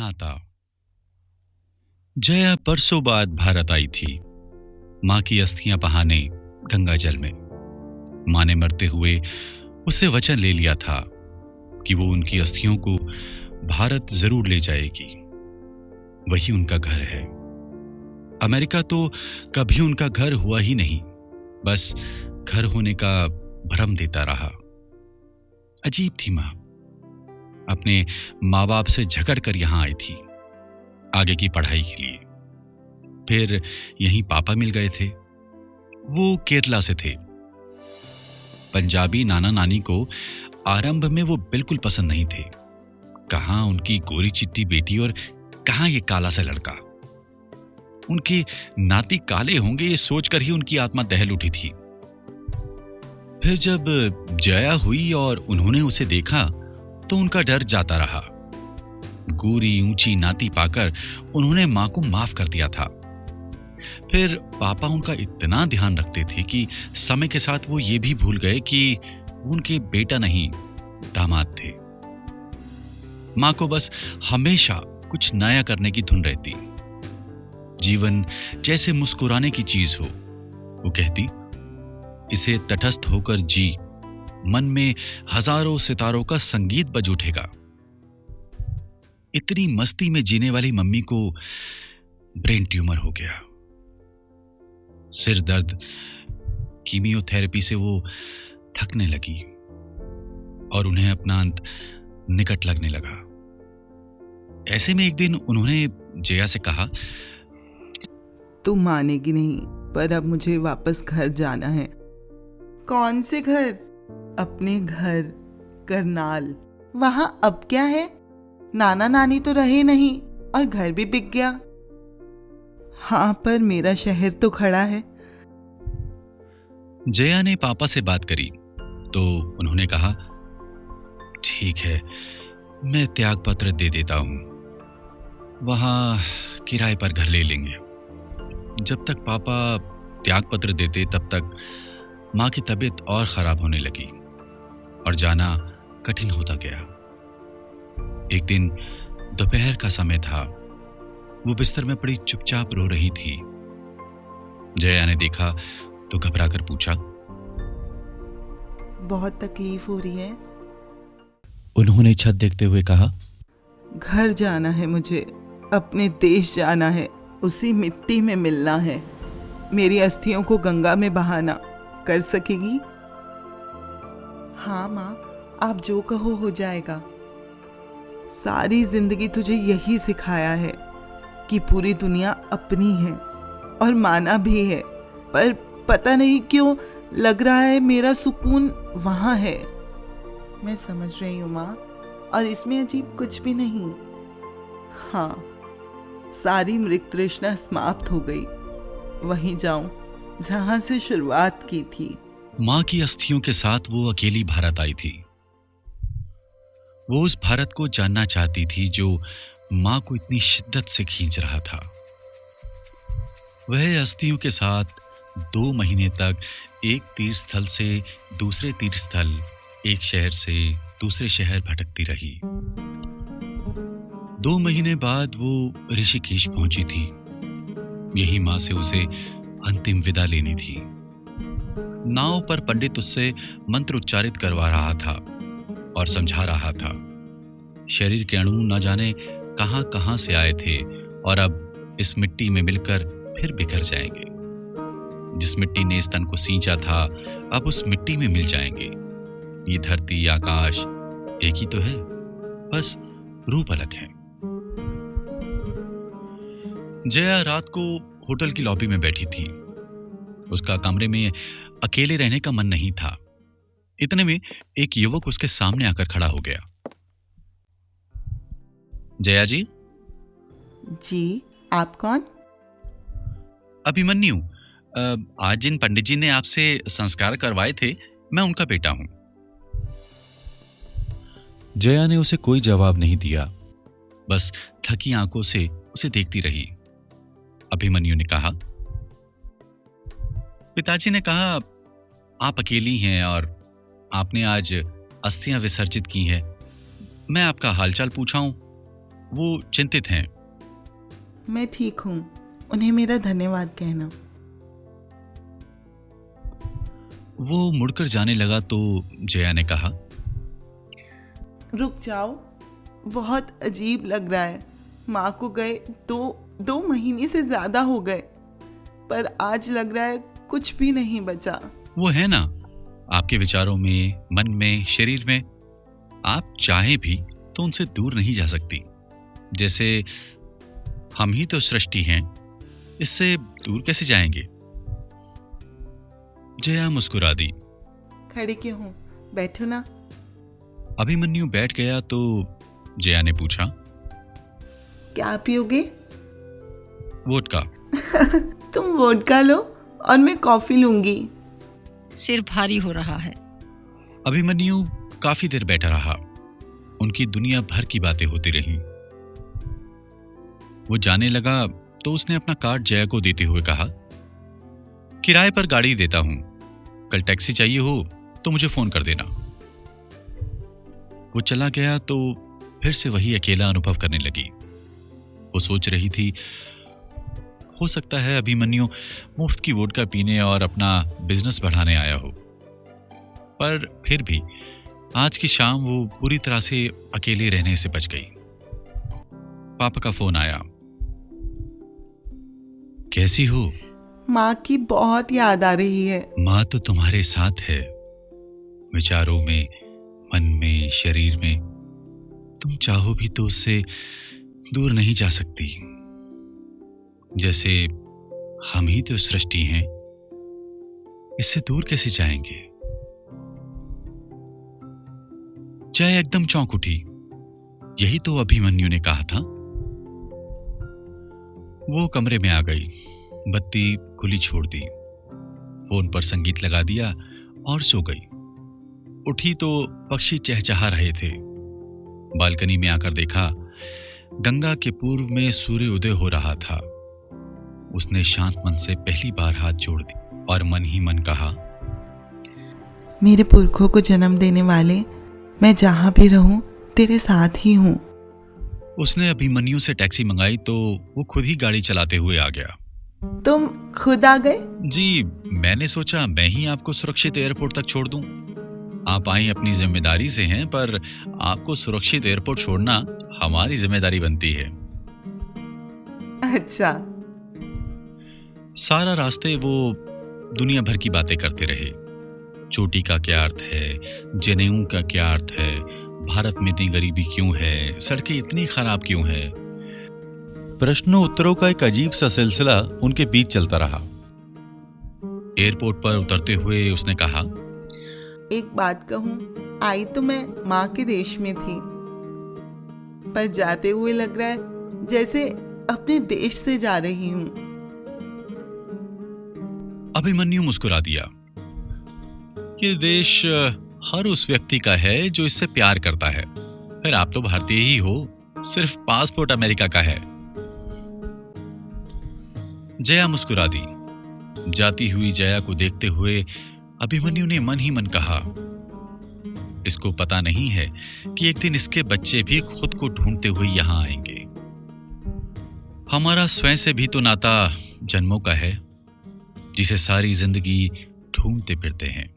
नाता। जया परसों बाद भारत आई थी, मां की अस्थियां बहाने गंगा जल में। मां ने मरते हुए उससे वचन ले लिया था कि वो उनकी अस्थियों को भारत जरूर ले जाएगी। वही उनका घर है। अमेरिका तो कभी उनका घर हुआ ही नहीं, बस घर होने का भ्रम देता रहा। अजीब थी मां। अपने माँ बाप से झगड़ कर यहां आई थी आगे की पढ़ाई के लिए। फिर यहीं पापा मिल गए थे। वो केरला से थे। पंजाबी नाना नानी को आरंभ में वो बिल्कुल पसंद नहीं थे। कहां उनकी गोरी चिट्टी बेटी और कहां ये काला सा लड़का। उनके नाती काले होंगे ये सोचकर ही उनकी आत्मा दहल उठी थी। फिर जब जया हुई और उन्होंने उसे देखा तो उनका डर जाता रहा। गोरी ऊंची नाती पाकर उन्होंने मां को माफ कर दिया था। फिर पापा उनका इतना ध्यान रखते थे कि समय के साथ वो ये भी भूल गए कि उनके बेटा नहीं दामाद थे। मां को बस हमेशा कुछ नया करने की धुन रहती। जीवन जैसे मुस्कुराने की चीज हो। वो कहती, इसे तटस्थ होकर जी, मन में हजारों सितारों का संगीत बज उठेगा। इतनी मस्ती में जीने वाली मम्मी को ब्रेन ट्यूमर हो गया। सिर दर्द, कीमियोथेरेपी से वो थकने लगी और उन्हें अपना अंत निकट लगने लगा। ऐसे में एक दिन उन्होंने जया से कहा, तू मानेगी नहीं, पर अब मुझे वापस घर जाना है। कौन से घर? अपने घर, करनाल। वहां अब क्या है? नाना नानी तो रहे नहीं और घर भी बिक गया। हाँ, पर मेरा शहर तो खड़ा है। जया ने पापा से बात करी तो उन्होंने कहा, ठीक है, मैं त्याग पत्र दे देता हूं। वहां किराए पर घर ले लेंगे। जब तक पापा त्याग पत्र देते तब तक मां की तबीयत और खराब होने लगी और जाना कठिन होता गया। एक दिन दोपहर का समय था। वो बिस्तर में पड़ी चुपचाप रो रही थी। जया ने देखा तो घबरा कर पूछा, बहुत तकलीफ हो रही है? उन्होंने छत देखते हुए कहा, घर जाना है मुझे, अपने देश जाना है, उसी मिट्टी में मिलना है। मेरी अस्थियों को गंगा में बहाना कर सकेगी? हाँ माँ, आप जो कहो हो जाएगा। सारी जिंदगी तुझे यही सिखाया है कि पूरी दुनिया अपनी है और माना भी है, पर पता नहीं क्यों लग रहा है मेरा सुकून वहाँ है। मैं समझ रही हूँ माँ, और इसमें अजीब कुछ भी नहीं। हाँ, सारी मृग तृष्णा समाप्त हो गई। वहीं जाऊं जहां से शुरुआत की थी। मां की अस्थियों के साथ वो अकेली भारत आई थी। वो उस भारत को जानना चाहती थी जो मां को इतनी शिद्दत से खींच रहा था। वह अस्थियों के साथ 2 महीने तक एक तीर्थ स्थल से दूसरे तीर्थ स्थल, एक शहर से दूसरे शहर भटकती रही। 2 महीने बाद वो ऋषिकेश पहुंची थी। यही मां से उसे अंतिम विदा लेनी थी। नाव पर पंडित उससे मंत्र उच्चारित करवा रहा था और समझा रहा था। शरीर के अणु न जाने कहां कहां से आए थे और अब इस मिट्टी में मिलकर फिर बिखर जाएंगे। जिस मिट्टी ने इस तन को सींचा था अब उस मिट्टी में मिल जाएंगे। ये धरती आकाश एक ही तो है, बस रूप अलग है। जया रात को होटल की लॉबी में बैठी थी। उसका कमरे में अकेले रहने का मन नहीं था। इतने में एक युवक उसके सामने आकर खड़ा हो गया। जया जी। जी, आप कौन? अभिमन्यु। आज जिन पंडित जी ने आपसे संस्कार करवाए थे, मैं उनका बेटा हूं। जया ने उसे कोई जवाब नहीं दिया, बस थकी आंखों से उसे देखती रही। अभिमन्यु ने कहा, पिताजी ने कहा आप अकेली हैं और आपने आज अस्थियां विसर्जित की हैं। मैं आपका हालचाल पूछा हूं। वो चिंतित हैं। मैं ठीक हूँ, उन्हें मेरा धन्यवाद कहना। वो मुड़कर जाने लगा तो जया ने कहा, रुक जाओ, बहुत अजीब लग रहा है। माँ को गए 2 महीने से ज्यादा हो गए, पर आज लग रहा है कुछ भी नहीं बचा। वो है ना, आपके विचारों में, मन में, शरीर में। आप चाहे भी तो उनसे दूर नहीं जा सकती। जैसे हम ही तो सृष्टि हैं, इससे दूर कैसे जाएंगे? जया मुस्कुरा दी। खड़े क्यों हो, बैठो ना। अभिमन्यु बैठ गया तो जया ने पूछा, क्या पियोगे? वोडका। तुम वोडका लो और मैं कॉफी लूंगी। सिर भारी हो रहा है। अभिमन्यु काफी देर बैठा रहा। उनकी दुनिया भर की बातें होती रहीं। वो जाने लगा तो उसने अपना कार्ड जया को देते हुए कहा, किराए पर गाड़ी देता हूं, कल टैक्सी चाहिए हो तो मुझे फोन कर देना। वो चला गया तो फिर से वही अकेला अनुभव करने लगी। वो सोच रही थी, हो सकता है अभिमन्यु मुफ्त की वोडका पीने और अपना बिजनेस बढ़ाने आया हो, पर फिर भी आज की शाम वो पूरी तरह से अकेले रहने से बच गई। पापा का फोन आया। कैसी हो? माँ की बहुत याद आ रही है। माँ तो तुम्हारे साथ है, विचारों में, मन में, शरीर में। तुम चाहो भी तो उससे दूर नहीं जा सकती। जैसे हम ही तो सृष्टि हैं, इससे दूर कैसे जाएंगे? जया एकदम चौंक उठी। यही तो अभिमन्यु ने कहा था। वो कमरे में आ गई, बत्ती खुली छोड़ दी, फोन पर संगीत लगा दिया और सो गई। उठी तो पक्षी चहचहा रहे थे। बालकनी में आकर देखा, गंगा के पूर्व में सूर्य उदय हो रहा था। उसने शांत मन से पहली बार हाथ जोड़ दी और मन ही मन कहा, मेरे पुरखों को जन्म देने वाले, मैं जहां भी रहूं तेरे साथ ही हूं। उसने अभिमन्यु से टैक्सी मंगाई तो वो खुद ही गाड़ी चलाते हुए आ गया। तुम खुद आ गए? जी, मैंने सोचा मैं ही आपको सुरक्षित एयरपोर्ट तक छोड़ दूं। आप आई अपनी जिम्मेदारी से हैं, पर आपको सुरक्षित एयरपोर्ट छोड़ना हमारी जिम्मेदारी बनती है। अच्छा। सारा रास्ते वो दुनिया भर की बातें करते रहे। चोटी का क्या अर्थ है, जनेऊ का क्या अर्थ है, भारत में इतनी गरीबी क्यों है, सड़कें इतनी खराब क्यों है। प्रश्नों उत्तरों का एक अजीब सा सिलसिला उनके बीच चलता रहा। एयरपोर्ट पर उतरते हुए उसने कहा, एक बात कहूं, आई तो मैं माँ के देश में थी, पर जाते हुए लग रहा है जैसे अपने देश से जा रही हूं। अभिमन्यु मुस्कुरा दिया। ये देश हर उस व्यक्ति का है जो इससे प्यार करता है। फिर आप तो भारतीय ही हो, सिर्फ पासपोर्ट अमेरिका का है। जया मुस्कुरा दी। जाती हुई जया को देखते हुए अभिमन्यु ने मन ही मन कहा, इसको पता नहीं है कि एक दिन इसके बच्चे भी खुद को ढूंढते हुए यहां आएंगे। हमारा स्वयं से भी तो नाता जन्मों का है, जिसे सारी जिंदगी ढूंढते फिरते हैं।